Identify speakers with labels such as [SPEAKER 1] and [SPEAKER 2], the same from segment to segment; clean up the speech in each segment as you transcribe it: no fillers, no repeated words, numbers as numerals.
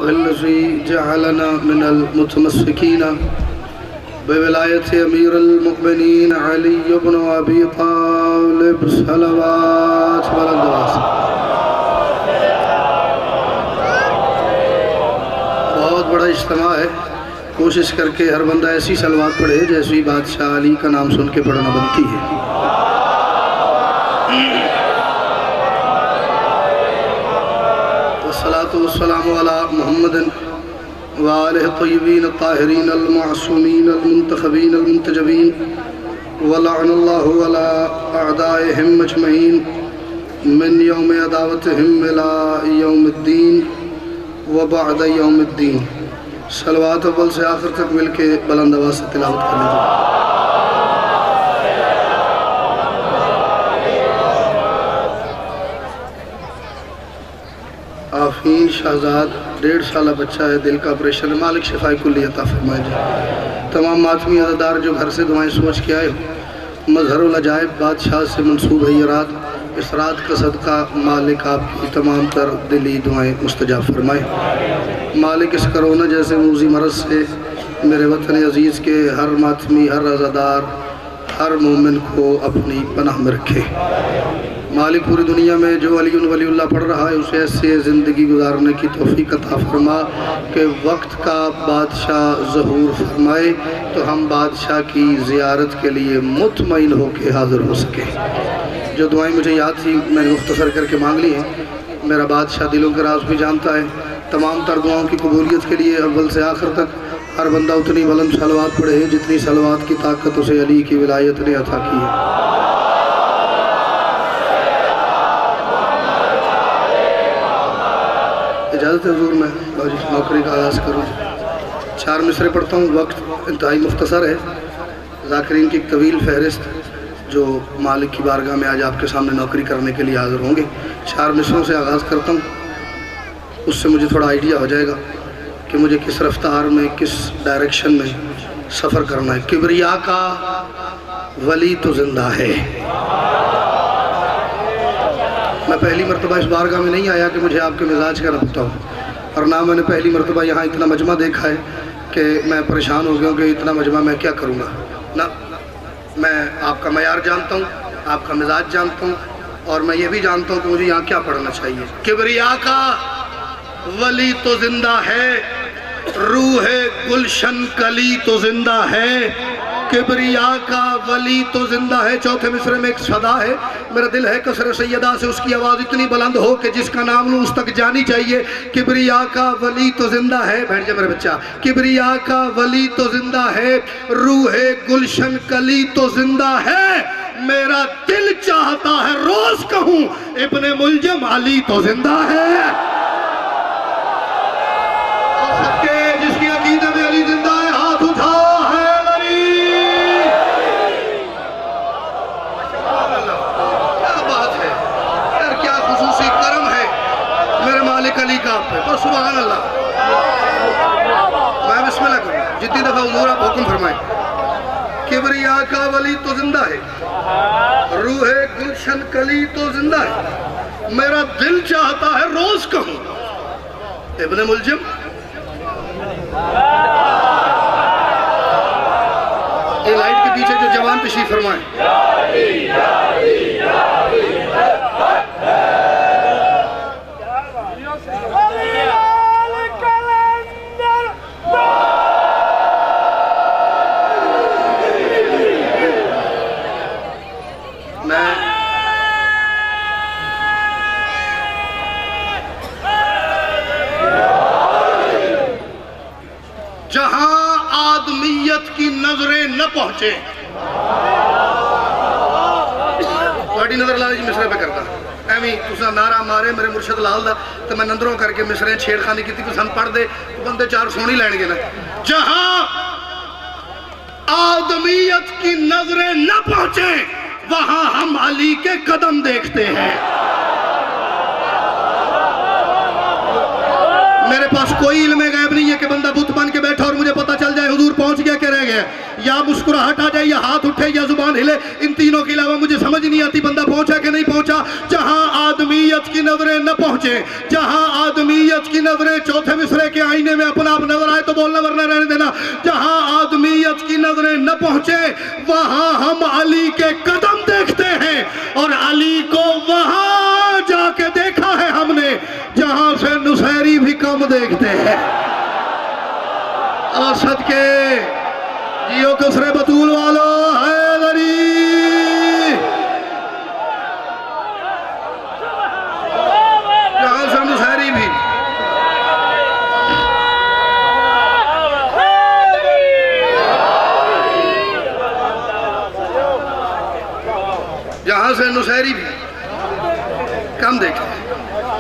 [SPEAKER 1] वल्लज़ी जअलना मिनल मुतमस्सिकीन बिविलायत अमीरुल मुमिनीन अली इब्न अबी तालिब सलवात वलदवास। बहुत बड़ा इज्तिमा है, कोशिश करके हर बंदा ऐसी सलवात पढ़े जैसी बादशाह अली का नाम सुन के पढ़ना बनती है। वस्सलातु वस्सलामु अला मुहम्मदिन व आलिहि तय्यबीन ताहिरीन अल मासूमीन अल मुंतखबीन अल मुंतजबीन व लअनल्लाहु अला अअदाइहिम अजमईन मिन यौम अदावतिहिम इला यौमिद्दीन व बअद यौमिद्दीन। सलवात अव्वल से आखिर तक मिल के बुलंद आवाज़ से तिलावत कर लीजिए। आफीन शहजाद 1.5 साल बच्चा है, दिल का ऑपरेशन है, मालिक शिफाई कुल्ली अता फरमाए। तमाम मातमी अज़ादार जो घर से दुआएं सोच के आए, मज़हरुल अजाइब बादशाह से मंसूब है ये रात, इस रात का सदका मालिक आपकी तमाम तर दिली दुआएं मुस्तजाब फरमाए। मालिक इस करोना जैसे मूजी मरज़ से मेरे वतन अज़ीज़ के हर मातमी, हर अज़ादार, हर मोमिन को अपनी पनाह में रखे। मालिक पूरी दुनिया में जो अली वलीउल्लाह पढ़ रहा है उसे ऐसे ज़िंदगी गुजारने की तौफ़ीक़ अता फरमा कि वक्त का बादशाह ज़हूर फरमाए तो हम बादशाह की ज़ियारत के लिए मुतमईन होकर हाज़िर हो सके। जो दुआएं मुझे याद थी मैंने मुख्तसर करके मांग ली हैं। मेरा बादशाह दिलों के राज भी जानता है। तमाम तर दुआओं की कबूलियत के लिए अव्वल से आखिर तक हर बंदा उतनी बुलंद सलवात पढ़े जितनी सलवात की ताकत उसे अली की विलायत ने अता की है। इजाज़त है हुज़ूर, मैं नौकरी का आगाज़ करूँ। 4 मिसरे पढ़ता हूँ, वक्त इंतहाई मुख्तसर है। ज़ाकिरीन की एक तवील फहरिस्त जो मालिक की बारगाह में आज आपके सामने नौकरी करने के लिए हाज़िर होंगे। 4 मिसरों से आगाज़ करता हूँ, उससे मुझे थोड़ा आइडिया हो जाएगा कि मुझे किस रफ्तार में, किस डायरेक्शन में सफ़र करना है। किबरिया का वली तो ज़िंदा है। मैं पहली मरतबा इस बारगाह में नहीं आया कि मुझे आपके मिजाज का न पता हो, और ना मैंने पहली मरतबा यहाँ इतना मजमा देखा है कि मैं परेशान हो गया हूँ कि इतना मजमा मैं क्या करूँगा। ना, मैं आपका मयार जानता हूँ, आपका मिजाज जानता हूँ, और मैं ये भी जानता हूँ कि मुझे यहाँ क्या पढ़ना चाहिए। किबरिया का वली तो जिंदा है, रूह गुलशन कली तो जिंदा है। किबरिया का वली तो जिंदा है। चौथे मिसरे में एक सदा है, मेरा दिल है कसर सैयदा से उसकी आवाज़ इतनी बुलंद हो कि जिसका नाम लूँ उस तक जानी चाहिए। किबरिया का वली तो जिंदा है, बैठ जा मेरा बच्चा। किबरिया का वली तो जिंदा है, रूह गुलशन कली तो जिंदा है। मेरा दिल चाहता है रोज कहूँ इब्ने मुलजम अली तो जिंदा है। जिसकी अकीदत में अली जिंदा है हाथ उठा है अली। क्या बात है यार, क्या खुसूसी करम है मेरे मालिक अली का आप पे, बस सुभान अल्लाह। मैं बिस्मिल्लाह करूँ, जितनी दफा हुजूर आप हुक्म फरमाएं। किबरिया का वली तो जिंदा है, रूह गुलशन कली तो जिंदा है। मेरा दिल चाहता है रोज कहूँ इब्ने मुलजिम। ये लाइट के पीछे जो जवान तशरीफ फरमाए। जहां आदमियत की नजरें न पहुंचे, थोड़ी नजर लाल जी मिसरे पे करता एवं तुसा नारा मारे मेरे मुर्शद लाल दा तो मैं नंदरों करके मिसरे छेड़खानी की सन पढ़ दे बंदे 4 सोनी लैणगे ना। जहां आदमियत की नजरें न पहुंचे वहां हम अली के कदम देखते हैं। मेरे पास कोई इल्म गैब नहीं है कि बंदा बुत बन के बैठा और मुझे पता चल जाए हुजूर पहुंच गया कि रह गया। या मुस्कुराहट आ जाए, या हाथ उठे, या जुबान हिले, इन तीनों के अलावा मुझे समझ नहीं आती बंदा पहुंचा कि नहीं पहुंचा। जहां आदमियत की नजरें न पहुंचे, जहां आदमियत की नजरें चौथे मिसरे के कम देखते हैं। और सदके जियो कसरे बतूल वालो हैदरी। जहां से मुसहरी भी जहां से नुसहरी भी कम देखते हैं।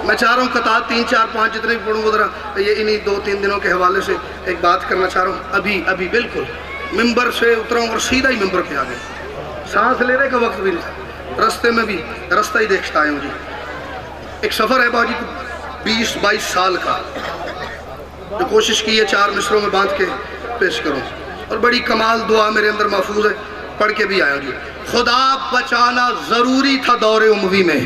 [SPEAKER 1] मैं चाह रहा हूँ कतार 3 4 5 जितने भी पढ़ूंगा जरा ये इन्हीं 2-3 दिनों के हवाले से एक बात करना चाह रहा हूँ। अभी बिल्कुल मिंबर से उतरा हूँ और सीधा ही मिंबर पे आ गए। सांस लेने का वक्त भी नहीं था, रास्ते में भी रास्ता ही देखता आया हूँ जी। एक सफ़र है बाजी को 20-22 साल का, जो कोशिश की है 4 मिसरों में बांध के पेश करूँ, और बड़ी कमाल दुआ मेरे अंदर महफूज है, पढ़ के भी आया हूँ जी। खुदा बचाना ज़रूरी था दौरे उमवी में,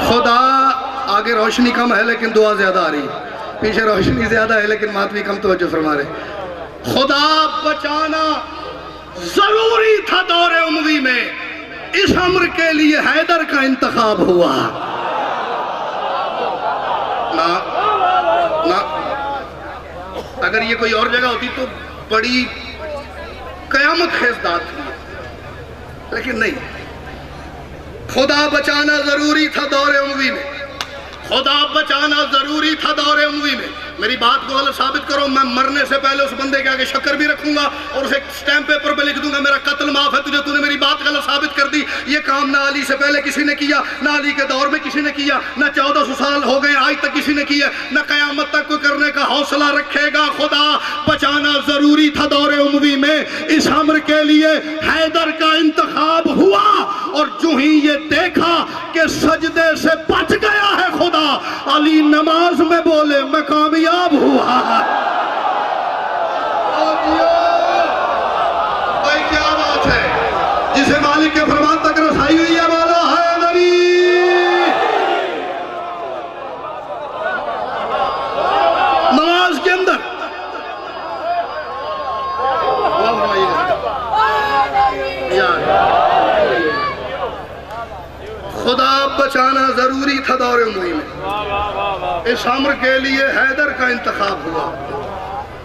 [SPEAKER 1] खुदा आगे रोशनी कम है लेकिन दुआ ज़्यादा आ रही, पीछे रोशनी ज़्यादा है लेकिन मातमी कम तवज्जो फरमा रहे। खुदा बचाना ज़रूरी था दौरे उमवी में, इस अम्र के लिए हैदर का इंतखाब हुआ। ना ना अगर ये कोई और जगह होती तो बड़ी कयामत खेज दाद थी, लेकिन नहीं। खुदा बचाना जरूरी था दौरे उमवी में, खुदा बचाना जरूरी था दौरे उमवी में। मेरी बात को गलत साबित करो, मैं मरने से पहले उस बंदे के आगे शक्कर भी रखूंगा और उसे स्टैम्प पेपर पे लिख दूंगा मेरा कत्ल माफ है तुझे, तूने मेरी बात गलत साबित कर दी। ये काम ना अली से पहले किसी ने किया, ना अली के दौर में किसी ने किया, ना 1400 साल हो गए आज तक किसी ने किया, ना कयामत तक कोई करने का हौसला रखेगा। खुदा बचाना जरूरी था दौरे उमवी में, इस अम्र के लिए हैदर का इंतखाब हुआ। और जो ही ये देखा कि सजदे से बच गया है खुदा, अली नमाज में बोले मैं कामयाब हुआ। भाई क्या बात है, जिसे मालिक के फरमान तक रसाई हुई है वाला हैदरी। नमाज के अंदर खुदा बचाना जरूरी था दौरे उमवी में, इस अम्र के लिए हैदर का इंतखाब हुआ।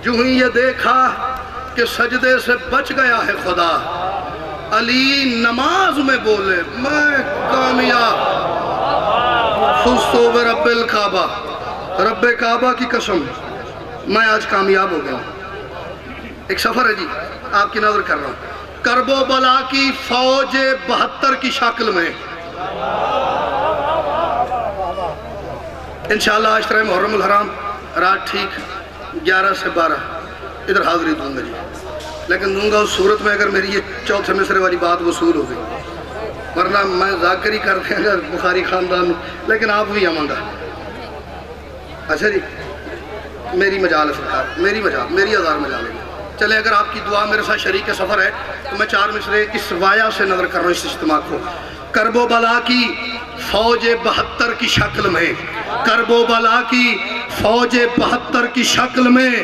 [SPEAKER 1] जो ही ये देखा कि सजदे से बच गया है खुदा, अली नमाज में बोले मैं कामयाब। फुज़्तु बिरब्बिल काबा, रब्बे काबा की कसम मैं आज कामयाब हो गया। एक सफर है जी, आपकी नजर कर रहा हूँ। करबो बला की फौज 72 की शक्ल में इंशाअल्लाह अशरा मुहर्रम हराम रात ठीक 11 से 12 इधर हाजिरी दूंगा जी, लेकिन दूंगा उस सूरत में अगर मेरी ये चौथे मिसरे वाली बात वसूल हो गई, वरना मैं जाकरी कर देंगे बुखारी खानदान, लेकिन आप भी आऊँगा। अच्छा जी, मेरी मजाल है सरकार, मेरी मजाल, मेरी हज़ार मजाल है। चले अगर आपकी दुआ मेरे साथ शरीक सफ़र है तो मैं 4 मिसरे इस वाया से नज़र कर रहा हूँ इस इज्तिमा को। करबो बला की फौज 72 की शक्ल में, करबो बला की फौज 72 की शक्ल में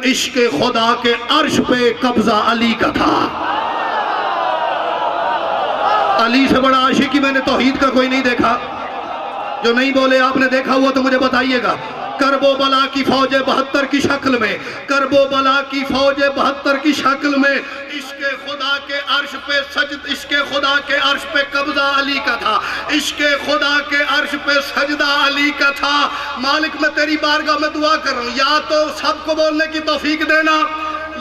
[SPEAKER 1] इश्क खुदा के अर्श पे कब्जा अली का था। अली से बड़ा आशिकी मैंने तौहीद का कोई नहीं देखा। जो नहीं बोले आपने देखा हुआ तो मुझे बताइएगा। करबो बला की फौज 72 की शक्ल में, करबो बला की फौज 72 की शक्ल में इसके खुदा के अर्श पे सजद, इसके खुदा के अर्श पे कब्जा अली का था, इसके खुदा के अर्श पे सजदा अली का था। मालिक मैं तेरी बारगाह में दुआ कर रहा हूँ, या तो सबको बोलने की तौफीक देना,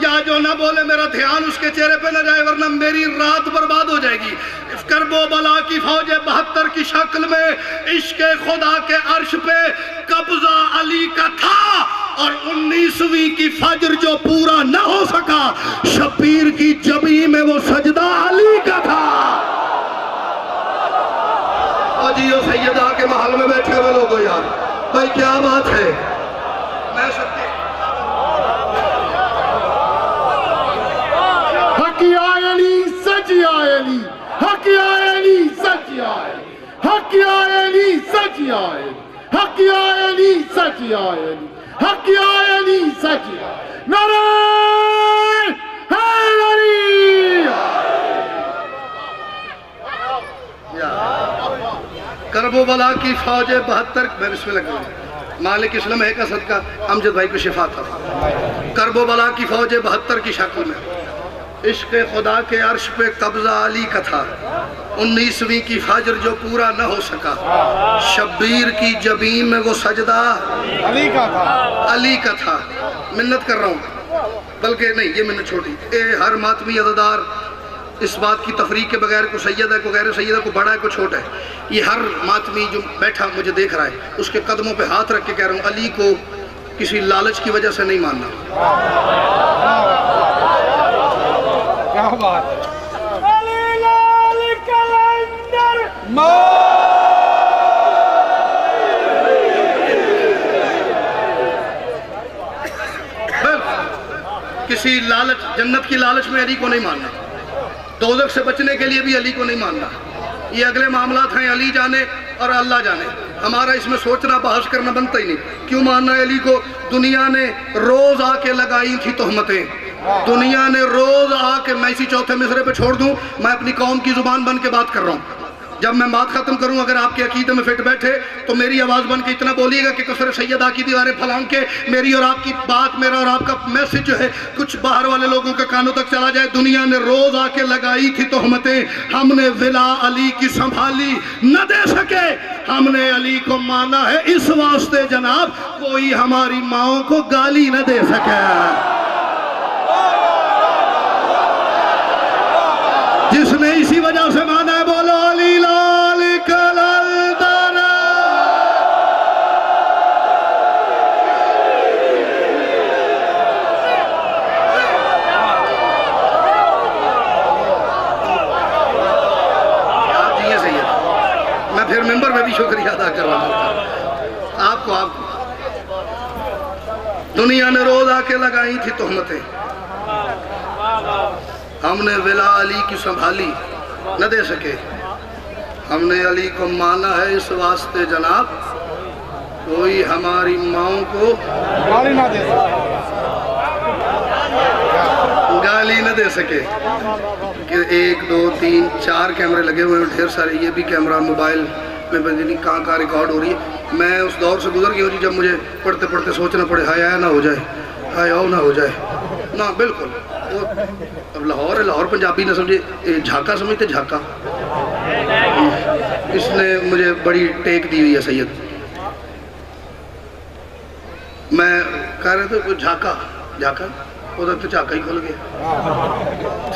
[SPEAKER 1] या जो ना बोले मेरा ध्यान उसके चेहरे पे न जाए, वरना मेरी रात बर्बाद हो जाएगी। करबो बला की फौज 72 की शक्ल में इसके खुदा के अर्श पे कब्जा अली का था। और 19वीं की फजर जो पूरा न हो सका, शबीर की जबी में वो सजदा अली का था। और जियो सैयदा के महल में बैठे हुए लोगों यार, भाई क्या बात है। मैं सत्य
[SPEAKER 2] Hakkiyayeli, Sajiyayeli, Hakkiyayeli, Sajiyayeli, Hakkiyayeli, Sajiyayeli, Hakkiyayeli, Sajiyayeli, Hakkiyayeli, Sajiyayeli. Naray Haydari!
[SPEAKER 1] करबो बला की फौज 72 मैं बिस्मिल्लाह करूँ मालिक इस्लाम है का सदका अमजद भाई को शिफा था। करबो बला की फौज 72 की शक्ल में इश्क खुदा के अर्श पे कब्जा अली का था। 19वीं की फजर जो पूरा न हो सका, शब्बीर की जबीन में वो सजदा अली का था। मिन्नत कर रहा हूँ, बल्कि नहीं ये मिन्नत छोटी। हर मातमी अदादार इस बात की तफरीक के बगैर को सैयद है, को गैर सैयद है, को बड़ा है, को छोटा है, ये हर मातमी जो बैठा मुझे देख रहा है उसके कदमों पे हाथ रख के कह रहा हूँ, अली को किसी लालच की वजह से नहीं मानना।
[SPEAKER 2] क्या बात है।
[SPEAKER 1] किसी लालच, जन्नत की लालच में अली को नहीं मानना, दोज़ख से बचने के लिए भी अली को नहीं मानना। ये अगले मामलात हैं, अली जाने और अल्लाह जाने। हमारा इसमें सोचना बहस करना बनता ही नहीं। क्यों मानना है अली को? दुनिया ने रोज आके लगाई थी तोहमतें, दुनिया ने रोज आके, मैं इसी चौथे मिसरे पे छोड़ दूं, मैं अपनी कौम की जुबान बन के बात कर रहा हूँ। जब मैं बात खत्म करूं, अगर आपके अकीदे में फिट बैठे तो मेरी आवाज बन के इतना बोलिएगा कि कसर सैयदा की दीवारें फलांग के मेरी और आपकी बात, मेरा और आपका मैसेज जो है कुछ बाहर वाले लोगों के कानों तक चला जाए। दुनिया ने रोज आके लगाई थी तोहमतें, हमने विला अली की संभाली न दे सके, हमने अली को माना है इस वास्ते जनाब कोई हमारी माओं को गाली न दे सके। जिसने इसी वजह से माना है, बोलो अली लाल कलंदर। आप जी सही है। मैं फिर मेंबर में भी शुक्रिया अदा कर रहा हूँ आपको। दुनिया ने रोज आके लगाई थी तोहमतें, हमने विला अली की संभाली न दे सके, हमने अली को माना है इस वास्ते जनाब कोई हमारी माओं को
[SPEAKER 2] गाली ना दे
[SPEAKER 1] गाली न दे सके। कि 1 2 3 4 कैमरे लगे हुए हैं, ढेर सारे, ये भी कैमरा मोबाइल में पता नहीं कहाँ रिकॉर्ड हो रही है। मैं उस दौर से गुजर गया हूँ जब मुझे पढ़ते पढ़ते सोचना पड़े हाय आया ना हो जाए, हाय आओ ना हो जाए ना। बिल्कुल वो अब लाहौर है, लाहौर पंजाबी ना समझे, झाका समझते, झाका। इसने मुझे बड़ी टेक दी हुई है सैयद। मैं कह रहे थे झाका झाका, उधर तो झाका ही खुल गया,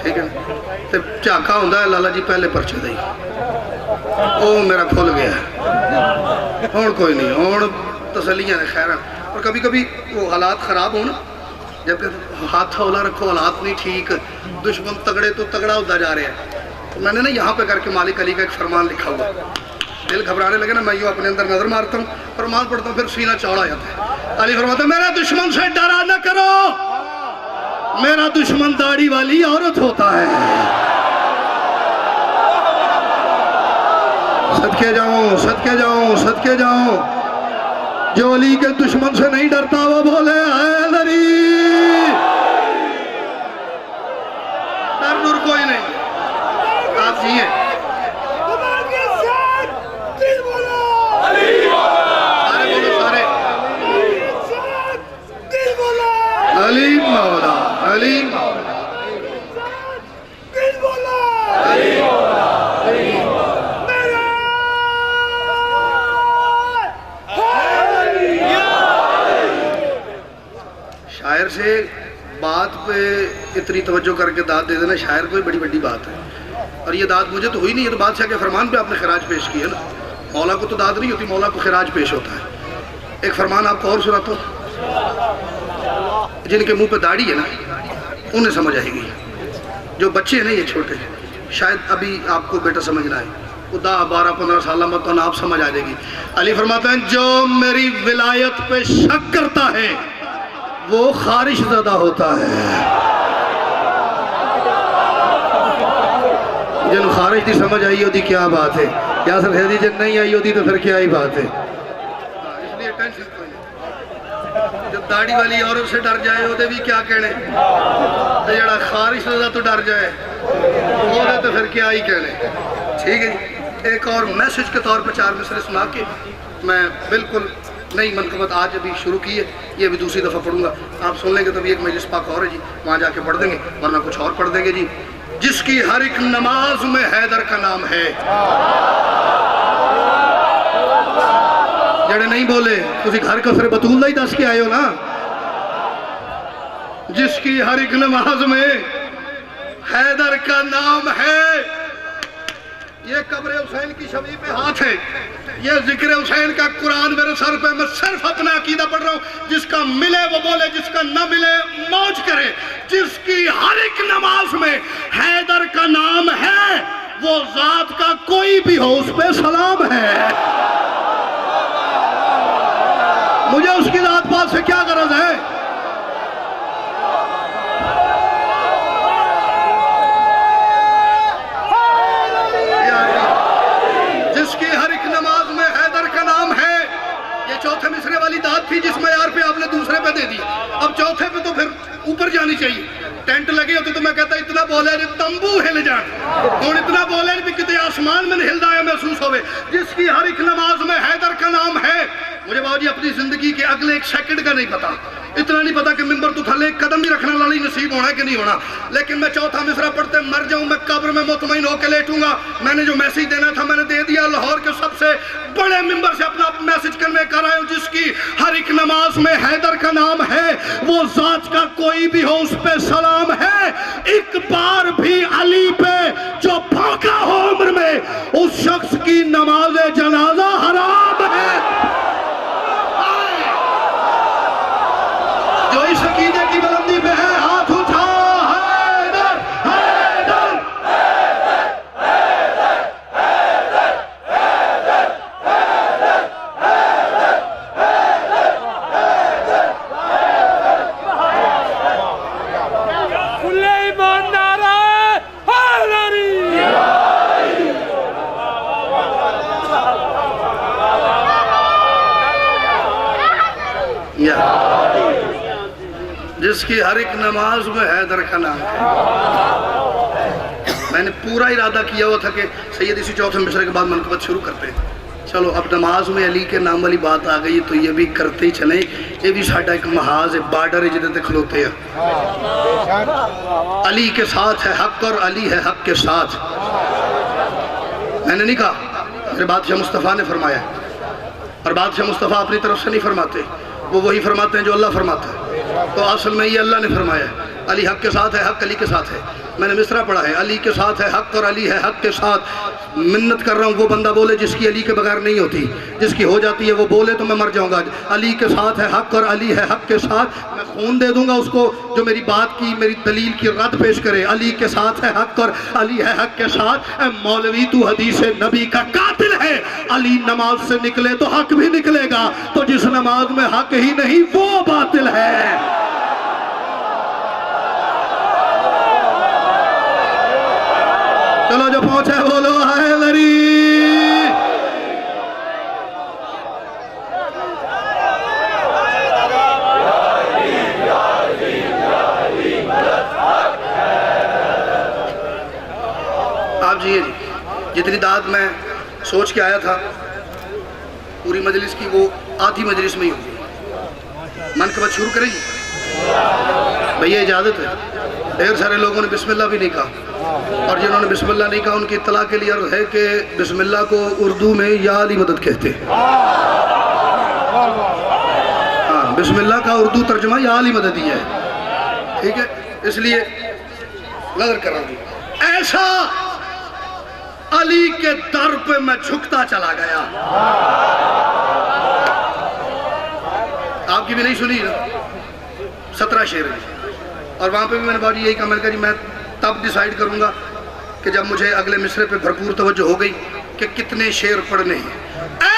[SPEAKER 1] ठीक है। तो झाका होता है लाला जी पहले परचे दा ही, वो मेरा खुल गया। हूँ कोई नहीं, हूँ तसलियां ने खैर। और कभी कभी वो हालात खराब हो ना, जब हाथ हौला रखो, हालात नहीं ठीक, दुश्मन तगड़े तो तगड़ा होता जा रहा है। तो मैंने ना यहाँ पे करके मालिक अली का एक फरमान लिखा हुआ, दिल घबराने लगे ना, मैं यूँ अपने अंदर नजर मारता हूँ, फरमान पढ़ता हूँ, फिर सीना चौड़ा हो जाता है। अली फरमाता है मेरा दुश्मन से डरा न करो, मेरा दुश्मन दाढ़ी वाली औरत होता है। सदके जाऊं, सदके जाऊं, सदके जाऊं, जो अली के दुश्मन से नहीं डरता वो बोले हैदरी। डर डर कोई नहीं, आप जिए। सारे बोलो, सारे अली मौला, अली मौला, अली मौला। शायर से बात पे इतनी तवज्जो करके दाद दे देना शायर को बड़ी बड़ी बात है। और ये दाद मुझे तो हुई नहीं, ये तो बादशाह के फरमान पे आपने खराज पेश की है ना। मौला को तो दाद नहीं होती, मौला को खराज पेश होता है। एक फरमान आपको और सुनाता हूँ, जिनके मुंह पे दाढ़ी है ना उन्हें समझ आएगी, जो बच्चे हैं ना ये छोटे, शायद अभी आपको बेटा समझना है, वो 10 12 15 साल में तो आप समझ आ जाएगी। अली फरमाते हैं जो मेरी विलायत पे शक करता है वो खारिश ज़दा होता है। जिन खारिश की समझ आई होती क्या बात है, या सर है जन नहीं आई होती तो फिर क्या ही बात है। इसलिए टेंशन कोई नहीं, जब दाढ़ी वाली औरत से डर जाए वो भी क्या कहने, तो जरा खारिश ज़दा तो डर जाए वो तो फिर क्या ही कहने। ठीक है जी, एक और मैसेज के तौर पर 4 मिसरे सुना के मैं बिल्कुल नई मनकबत आज अभी शुरू की है, ये भी दूसरी दफ़ा पढ़ूंगा। आप सुन लेंगे तभी एक मजलिस पाक और है जी, वहाँ जाके पढ़ देंगे, वरना कुछ और पढ़ देंगे जी। जिसकी हर एक नमाज में हैदर का नाम है। जड़े नहीं बोले तुझे घर का फिर बतूल ही दस के आए हो ना। जिसकी हर एक नमाज में हैदर का नाम है। ये कब्र हुसैन की छवि पे हाथ है, ये जिक्र हुसैन का कुरान मेरे सर पे, मैं सिर्फ अपना अकीदा पढ़ रहा हूँ। जिसका मिले वो बोले, जिसका न मिले मौज करे। जिसकी हर एक नमाज में हैदर का नाम है, वो जात का कोई भी हो उस पे सलाम है। मुझे उसकी जात पात से क्या गरज है। जिसकी हर एक नमाज में हैदर का नाम है। ये चौथे मिसरे वाली दात थी जिस मयार पे आपने दूसरे पे दे दी। अब चौथे पे तो फिर ऊपर जानी चाहिए। टेंट लगे होते तो मैं कहता इतना बोले तंबू हिल जाए, और इतना बोले भी कितने आसमान में हिलदा है महसूस होवे। जिसकी हर एक नमाज में हैदर का नाम है। मुझे बाबूजी अपनी जिंदगी के अगले एक सेकंड का नहीं पता, इतना नहीं पता कि मिंबर तो थले एक कदम भी रखने वाला ही नसीब होना है कि नहीं होना, लेकिन मैं चौथा मिसरा पढ़ते मर जाऊं, मैं कब्र में मुतमईन होकर लेटूंगा। मैंने जो मैसेज देना था मैंने दे दिया। लाहौर के सबसे बड़े मिंबर से अपना मैसेज कन्वे कर आया हूं। जिसकी हर एक नमाज में हैदर का नाम है, वो जात का कोई भी हो उस पे सलाम है। एक बार भी अली पे जो भौंका हो उम्र में, उस शख्स की नमाज जनाजा हराम है। जो इस अकीदे की बुलंदी पे है हाथ उठा। हैदर हैदर
[SPEAKER 2] सुलेमान नारा हैदरी।
[SPEAKER 1] जिसकी हर एक नमाज में हैदर का नाम है। मैंने पूरा इरादा किया हुआ था कि सैयद इसी चौथे मिसरे के बाद मनकबत शुरू करते हैं। चलो अब नमाज में अली के नाम वाली बात आ गई तो ये भी करते ही चले। ये भी साडा एक महाज है, बार्डर है जिधर खलोते हैं। अली के साथ है हक और अली है हक के साथ। मैंने नहीं कहा, मेरे बादशाह मुस्तफ़ा ने फरमाया, और बादशाह मुस्तफ़ा अपनी तरफ से नहीं फरमाते, वो वही फरमाते हैं जो अल्लाह फरमाता है। तो असल में ये अल्लाह ने फरमाया अली हक के साथ है, हक अली के साथ है। मैंने मिसरा पढ़ा है, अली के साथ है हक और अली है हक के साथ। मिन्नत कर रहा हूँ वो बंदा बोले जिसकी अली के बगैर नहीं होती, जिसकी हो जाती है वो बोले तो मैं मर जाऊंगा। अली के साथ है हक और अली है हक के साथ। मैं खून दे दूंगा उसको जो मेरी बात की, मेरी दलील की रद्द पेश करे। अली के साथ है हक और अली है हक के साथ। मौलवी तू हदीस नबी का कातिल है। अली नमाज से निकले तो हक भी निकलेगा, तो जिस नमाज में हक ही नहीं वो बातिल है। चलो जो पहुंचे बोलो हैदरी। आप जी जितनी दाद मैं सोच के आया था पूरी मजलिस की, वो आधी मजलिस में ही होगी। मनकबत शुरू करेंगे भैया, इजाजत है। ढेर सारे लोगों ने बिस्मिल्लाह भी नहीं कहा, और जिन्होंने बिस्मिल्लाह नहीं कहा उनकी इत्तला के लिए अर्ज़ है कि बिस्मिल्लाह को उर्दू में या अली मदद कहते हैं। हाँ, बिस्मिल्लाह का उर्दू तर्जुमा या अली मदद ही है, ठीक है। इसलिए नजर कर रहा हूँ, ऐसा अली के दर पे मैं झुकता चला गया। आपकी भी नहीं सुनी ना, 17 शेर है, और वहां पे भी मैंने बाजी यही कहा, मैंने कहा जी मैं तब डिसाइड करूंगा कि जब मुझे अगले मिसरे पे भरपूर तवज्जो हो गई कि कितने शेर पढ़ने हैं।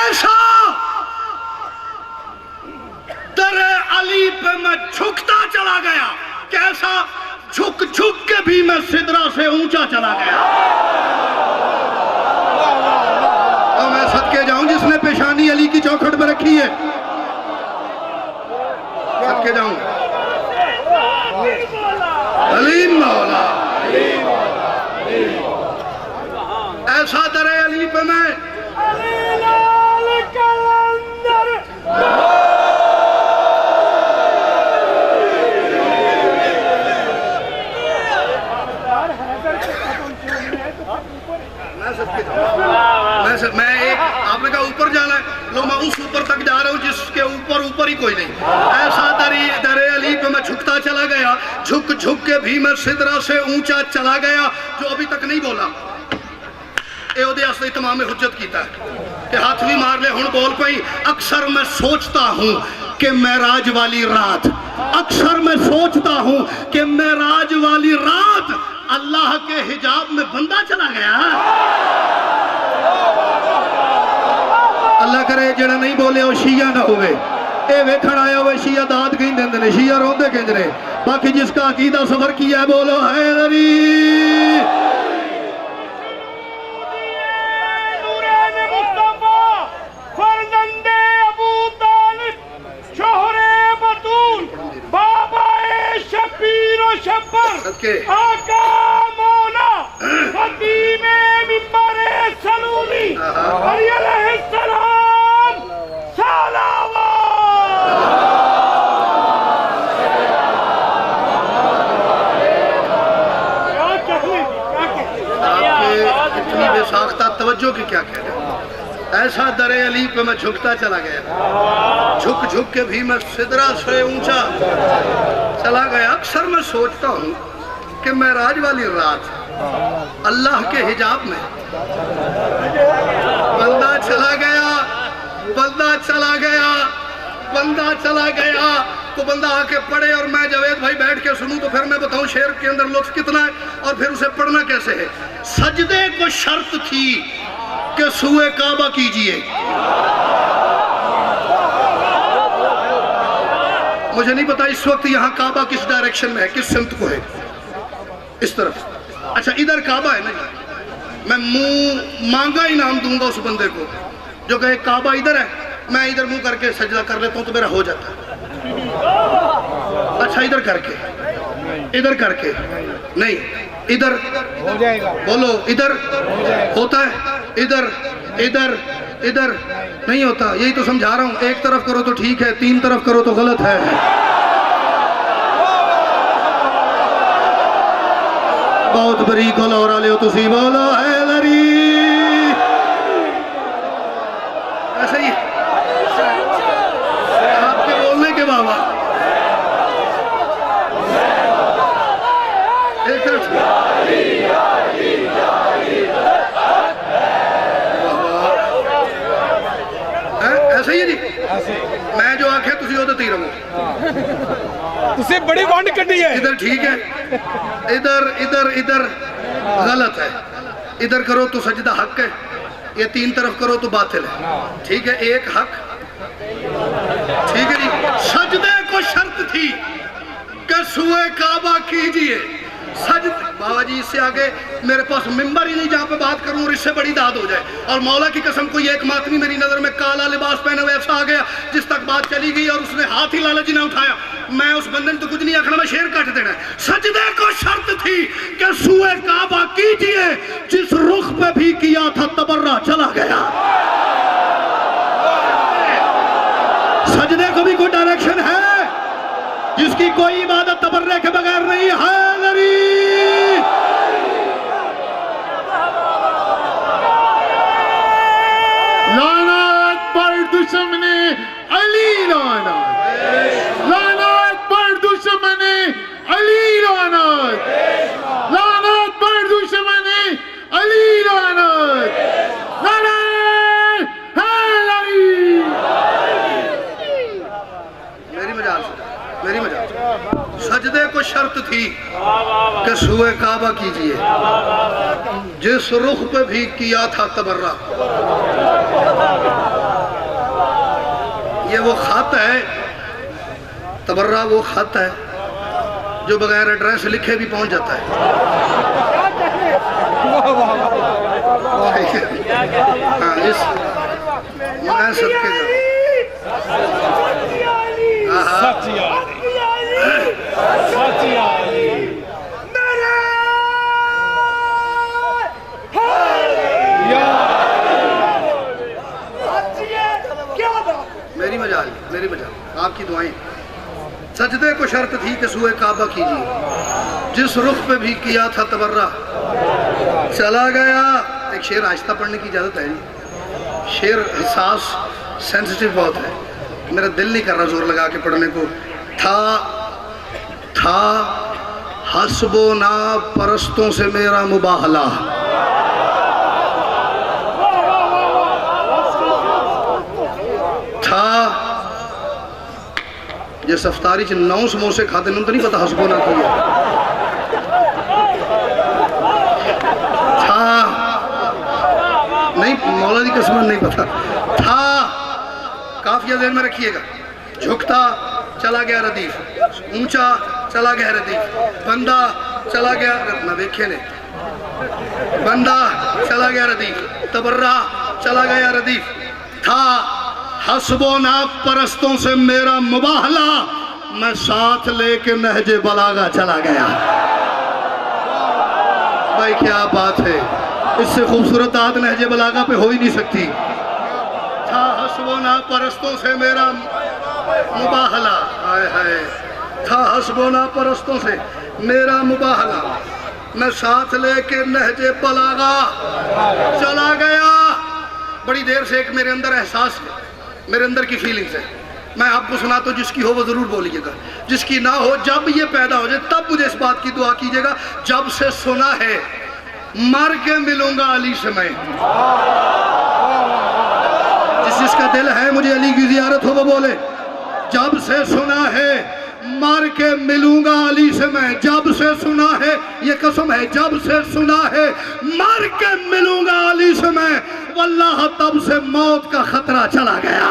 [SPEAKER 1] ऐसा दरे अली पे मैं झुकता चला गया, कैसा झुक झुक के भी मैं सिदरा से ऊंचा चला गया। और मैं सदके जाऊं जिसने पेशानी अली की चौखट में रखी है, सदके जाऊं। अली मौला ऐसा दरे अली पे मैं ऊपर तक जा रहा हूँ जिसके ऊपर ऊपर ही कोई नहीं। ऐसा दरे अली पे मैं झुकता चला गया, झुक झुक के भी मैं सिदरा से ऊंचा चला गया। जो अभी तक नहीं बोला तमाम हुज्जत कीता है कि हाथ भी मार ले हुण बोल पई। अक्सर मैं सोचता हूँ कि मेराज वाली रात, अक्सर मैं सोचता हूँ कि मेराज वाली रात अल्लाह के हिजाब में बंदा चला गया। अल्लाह करे जेड़ा नहीं बोले वो शिया ना होवे, ए वेखण आया हुए शिया दाद कहीं देंदे ने, शिया रोंदे किंज ने। बाकी जिसका अकीदा सफर किया है बोलो हैदरी।
[SPEAKER 2] आका मौला खतीमे मिंबरे सलूली अलैहिस्सलाम सलावत।
[SPEAKER 1] आपके इतनी बेसाख्ता तवज्जो की क्या कह रहे। ऐसा दरे अली पे मैं झुकता चला गया, झुक झुक के भी मैं सिदरा से ऊंचा चला गया। अक्सर मैं सोचता हूँ कि मेराज वाली रात अल्लाह के हिजाब में बंदा चला गया, बंदा चला गया, बंदा चला गया। तो बंदा आके पढ़े और मैं जावेद भाई बैठ के सुनूं तो फिर मैं बताऊं शेर के अंदर लुत्फ कितना है और फिर उसे पढ़ना कैसे है। सजदे को शर्त थी कि सुए काबा कीजिए। मुझे नहीं पता इस वक्त यहाँ काबा किस डायरेक्शन में है, किस सिमत को है। इस तरफ अच्छा इधर काबा है ना, मैं मुंह मांगा इनाम दूंगा उस बंदे को जो कहे काबा इधर है, मैं इधर मुंह करके सजदा कर लेता हूँ तो मेरा हो जाता है। अच्छा इधर करके, इधर करके नहीं, इधर हो जाएगा। बोलो इधर होता है, इधर इधर इधर नहीं होता। यही तो समझा रहा हूँ, एक तरफ करो तो ठीक है, तीन तरफ करो तो गलत है। बहुत बड़ी गल और आले हो तुसी बोलो हैदरी। ऐसे ही आपके बोलने के बाबा एक तरफ ऐसे ही जी, मैं जो आखे तुसी वो तो तीर
[SPEAKER 2] तुसे बड़ी बॉन्ड कटी है।
[SPEAKER 1] इधर ठीक है, इधर इधर इधर गलत है। इधर करो तो सजदा हक है, ये तीन तरफ करो तो बातिल है। ठीक है, एक हक ठीक है जी। सजदे को शर्त थी कि सुए काबा कीजिए। सज बाबा जी इससे आगे मेरे पास मिंबर ही नहीं जहाँ पे बात करूं और इससे बड़ी दाद हो जाए। और मौला की कसम कोई एक मातमी मेरी नजर में काला लिबास पहने हुए ऐसा आ गया जिस तक बात चली गई और उसने हाथ ही लाला जी ने उठाया, मैं उस बंदे ने तो कुछ नहीं आखना, मैं शेर काट देना है। सजदे को शर्त थी कि सुए काबा कीजिए, जिस रुख पे भी किया था तबर्रा चला गया। सजदे को भी कोई डायरेक्शन है, जिसकी कोई इबादत तबर्रे के बगैर नहीं है।
[SPEAKER 2] लानत पर दुश्मने अली, लानत लानत पर दुश्मने अली, लानत लानत पर दुश्मने अली, लानत लानत है अली।
[SPEAKER 1] मेरी मजाल सजदे को शर्त थी कि सुए काबा कीजिए, जिस रुख पे भी किया था तबर्रा। ये वो खत है, तबर्रा वो खत है जो बगैर एड्रेस लिखे भी पहुंच जाता है। हाँ, इस मैं सबके मेरी मजाल आपकी दुआएं। सजदे को शर्त थी कि सुए काबा कीजिए, जिस रुख पे भी किया था तबर्रा चला गया। एक शेर आहिस्ता पढ़ने की इजाजत है जी, शेर हसास सेंसिटिव बहुत है, मेरा दिल नहीं कर रहा जोर लगा के पढ़ने को। था हस्बो ना परस्तों से मेरा मुबाहला, था जिस अफ्तारी च 9 समोसे खाते तो नहीं पता हस्बो ना की था, नहीं मौला की कसम नहीं पता था। काफिया ज़हन में रखिएगा। झुकता चला गया रदीफ, ऊंचा चला गया रदीफ, बंदा चला गया न देखे ने, बंदा चला गया रदीफ, तबर्रा चला गया रदीफ, था हस्बो ना परस्तों से मेरा मुबाहला, मैं साथ लेके नहजे बलागा चला गया। भाई क्या बात है, इससे खूबसूरत आद नहजे बलागा पे हो ही नहीं सकती। था हस्बो ना परस्तों से मेरा मुबाहला, हाय हाय, था हस्बो ना परस्तों से मेरा मुबाहला, मैं साथ लेके नहजे बलागा चला गया। बड़ी देर से एक मेरे अंदर एहसास है, मेरे अंदर की फीलिंग्स है, मैं आपको सुना तो जिसकी हो वो जरूर बोलिएगा, जिसकी ना हो जब ये पैदा हो जाए तब मुझे इस बात की दुआ कीजिएगा। जब से सुना है मर के मिलूंगा अली से मैं, जिसका दिल है मुझे अली की जियारत हो वो बोले। जब से सुना है मर के मिलूंगा अली से मैं, जब से सुना है, ये कसम है, जब से सुना है मर के मिलूंगा अली से मैं, वल्लाह तब से मौत का खतरा चला गया।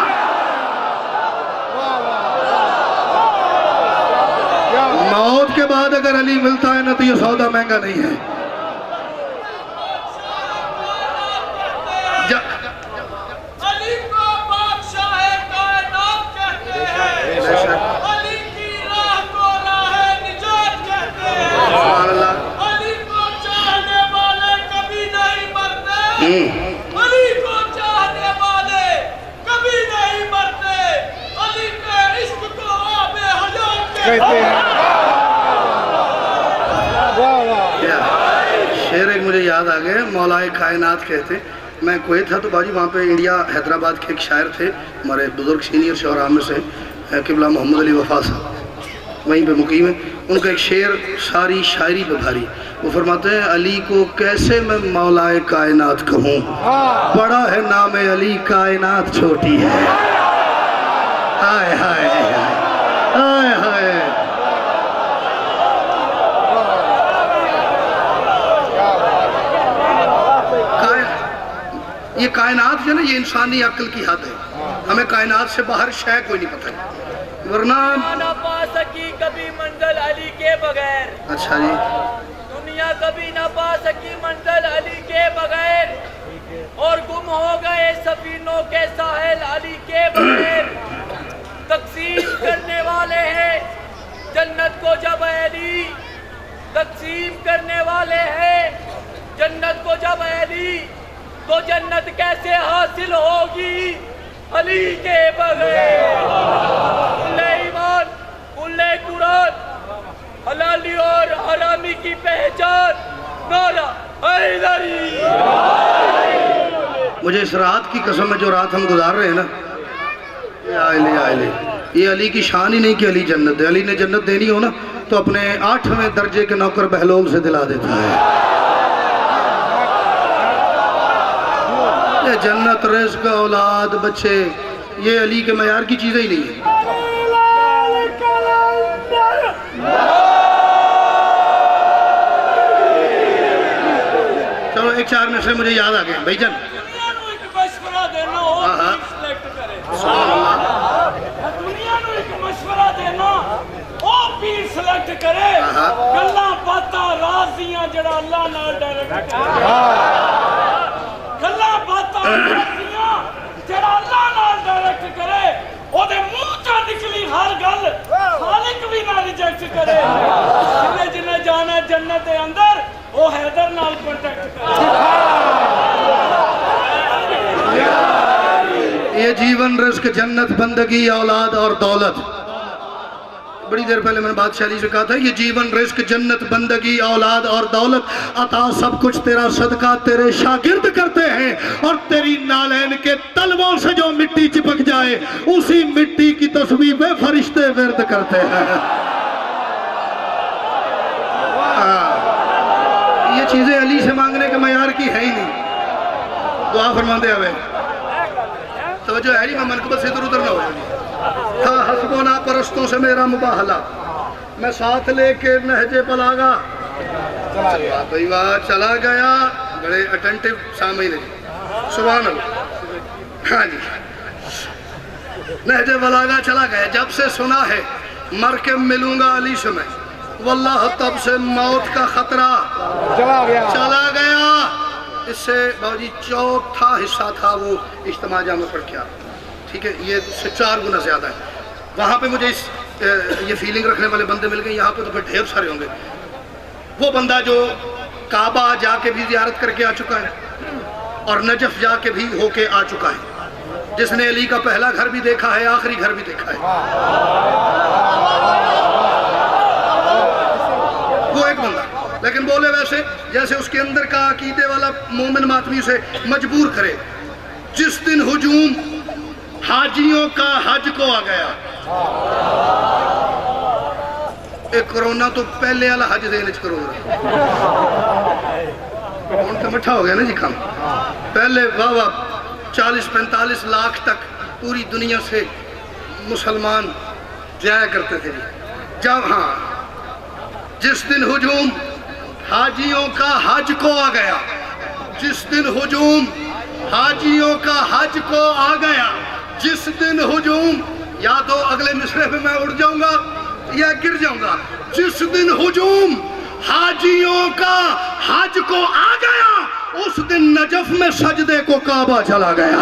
[SPEAKER 1] मौत के बाद अगर अली मिलता है ना तो ये सौदा महंगा नहीं है।
[SPEAKER 3] अली को चाहने वाले कभी नहीं मरते, अली के इश्क को आबे हयात कहते हैं।
[SPEAKER 1] शेर एक मुझे याद आ गए, मौलाए कायनात कहते। मैं कुवैत था तो बाजी वहाँ पे इंडिया हैदराबाद के एक शायर थे, हमारे बुजुर्ग सीनियर शौरा में से किबला मोहम्मद अली वफा साहब, वहीं पे मुकीम है। उनका एक शेर सारी शायरी पे भारी, वो फरमाते हैं अली को कैसे मैं मौलाए कायनात कहूँ, बड़ा है नाम अली कायनात छोटी है। हाय हाय हाय हाय, ये कायनात जो है ना, ये इंसानी अक्ल की हद है, हमें कायनात से बाहर शय कोई नहीं पता है, वरना
[SPEAKER 3] ना पा सकी कभी मंजिल अली के बगैर।
[SPEAKER 1] अच्छा जी,
[SPEAKER 3] दुनिया कभी ना पा सकी मंजिल अली के बगैर, और गुम हो गए सफीनों के साहिल अली के बगैर। तकसीम करने वाले हैं जन्नत को जब अली, तकसीम करने वाले हैं जन्नत को जब अली, तो जन्नत कैसे हासिल होगी अली के बगैर। कुल्ले ईमान, कुल्ले कुरान, हलाली और हरामी की पहचान नारा हैदरी।
[SPEAKER 1] मुझे इस रात की कसम है, जो रात हम गुजार रहे हैं ना, ये अली की शान ही नहीं कि अली जन्नत है। अली ने जन्नत देनी हो ना तो अपने 8वें दर्जे के नौकर बहलोल से दिला देता है। ये जन्नत, रिज़्क़, औलाद, बच्चे, ये अली के मयार की चीज़ें ही नहीं है। चलो एक 4 मिनट से मुझे याद आ गए भाईजान।
[SPEAKER 3] सिलेक्ट करे गल्लां बातां राज़ियां जड़ा अल्लाह नाल डायरेक्ट गल्लां बातां राज़ियां जड़ा अल्लाह नाल डायरेक्ट करे, ओदे मुंह चों निकली हर गल खालिक भी ना रिजेक्ट करे। जिन्ने जिन्ने जाना जन्नत दे अंदर ओ हैदर नाल कांटेक्ट करे।
[SPEAKER 1] ये जीवन, रिज़्क़, जन्नत, बंदगी, औलाद और दौलत, बड़ी देर पहले मैंने बादशाह अली से कहा था, ये जीवन, रिस्क, जन्नत, बंदगी, औलाद और दौलत अता सब कुछ तेरा सदका तेरे शागिर्द करते हैं, और तेरी नालैन के तलवों से जो मिट्टी चिपक जाए उसी मिट्टी की तस्वीर पे फरिश्ते विर्द करते हैं। ये चीजें अली से मांगने के मयार की है ही नहीं। दुआ फरमाते हवे तो जो है मैं मनकबत से इधर उधर ना हो। था हसबोना परस्तों से मेरा मुबाहला, मैं साथ लेके नहजे बलागा चला गया। बड़े अटेंटिव सामीन है, सुभान अल्लाह। हाँ जी, नहजे बलागा चला गया। जब से सुना है मर के मिलूंगा अली से मैं, वल्लाह तब से मौत का खतरा चला गया। इससे बाबूजी चौथा हिस्सा था वो इज्तिमा जामा पढ़ के, ठीक है, ये इससे 4 गुना ज़्यादा है। वहाँ पे मुझे ये फीलिंग रखने वाले बंदे मिल गए, यहाँ पे तो फिर ढेर सारे होंगे। वो बंदा जो काबा जाके भी ज़ियारत करके आ चुका है और नजफ जाके भी होके आ चुका है, जिसने अली का पहला घर भी देखा है, आखिरी घर भी देखा है, वो एक बंदा। लेकिन बोले वैसे जैसे उसके अंदर का अकीदे वाला मोमिन मातमी से मजबूर करे। जिस दिन हुजूम हाजियों का हज को आ गया, एक कोरोना तो पहले वाला हज देने च कोरोना तो मठा हो गया ना जी काम। पहले वाह 40-45 लाख तक पूरी दुनिया से मुसलमान जाया करते थे। जब हाँ जिस दिन हुजूम हाजियों का हज को आ गया, जिस दिन हुजूम हाजियों का हज को आ गया, जिस दिन हुजूम, या तो अगले मिसरे पे मैं उड़ जाऊंगा या गिर जाऊंगा। जिस दिन हुजूम हाजियों का हज को आ गया, उस दिन नजफ में सजदे को काबा चला गया।